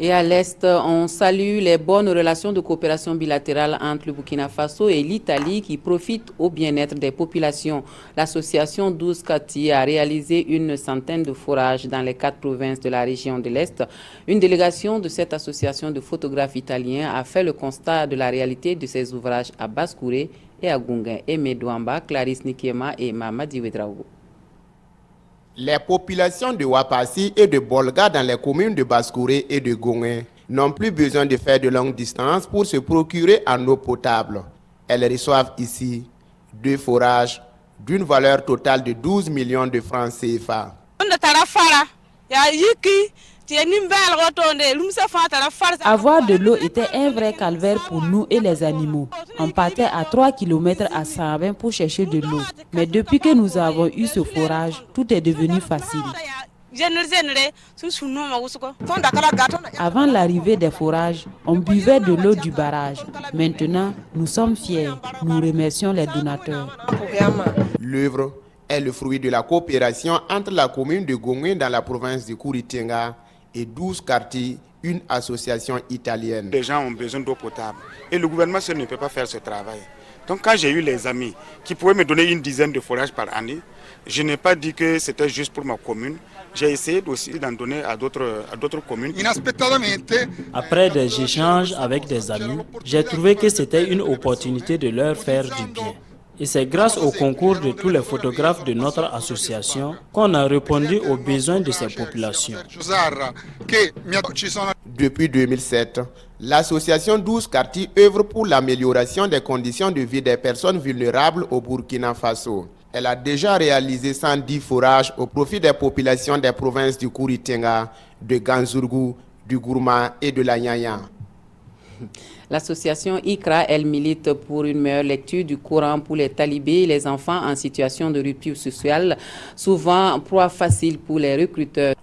Et à l'Est, on salue les bonnes relations de coopération bilatérale entre le Burkina Faso et l'Italie qui profitent au bien-être des populations. L'association 12 Kati a réalisé une centaine de forages dans les 4 provinces de la région de l'Est. Une délégation de cette association de photographes italiens a fait le constat de la réalité de ces ouvrages à Basse-Kouré et à Gunga. Aimé Douamba, Clarisse Nikiema et Mamadi Ouedraogo. Les populations de Wapassi et de Bolga dans les communes de Basse-Kouré et de Gongé n'ont plus besoin de faire de longues distances pour se procurer en eau potable. Elles reçoivent ici 2 forages d'une valeur totale de 12 millions de francs CFA. Avoir de l'eau était un vrai calvaire pour nous et les animaux. On partait à 3 km à Sarabin pour chercher de l'eau. Mais depuis que nous avons eu ce forage, tout est devenu facile. Avant l'arrivée des forages, on buvait de l'eau du barrage. Maintenant, nous sommes fiers. Nous remercions les donateurs. L'œuvre est le fruit de la coopération entre la commune de Gongé dans la province de Kouritenga et 12 quartiers, une association italienne. Les gens ont besoin d'eau potable et le gouvernement seul ne peut pas faire ce travail. Donc quand j'ai eu les amis qui pouvaient me donner une dizaine de forages par année, je n'ai pas dit que c'était juste pour ma commune. J'ai essayé aussi d'en donner à d'autres communes. Après des échanges avec des amis, j'ai trouvé que c'était une opportunité de leur faire du bien. Et c'est grâce au concours de tous les photographes de notre association qu'on a répondu aux besoins de ces populations. Depuis 2007, l'association 12 quartiers œuvre pour l'amélioration des conditions de vie des personnes vulnérables au Burkina Faso. Elle a déjà réalisé 110 forages au profit des populations des provinces du Kouritenga, de Ganzourgou, du Gourma et de la Nyanya. L'association ICRA, elle milite pour une meilleure lecture du Coran pour les talibés et les enfants en situation de rupture sociale, souvent proie facile pour les recruteurs.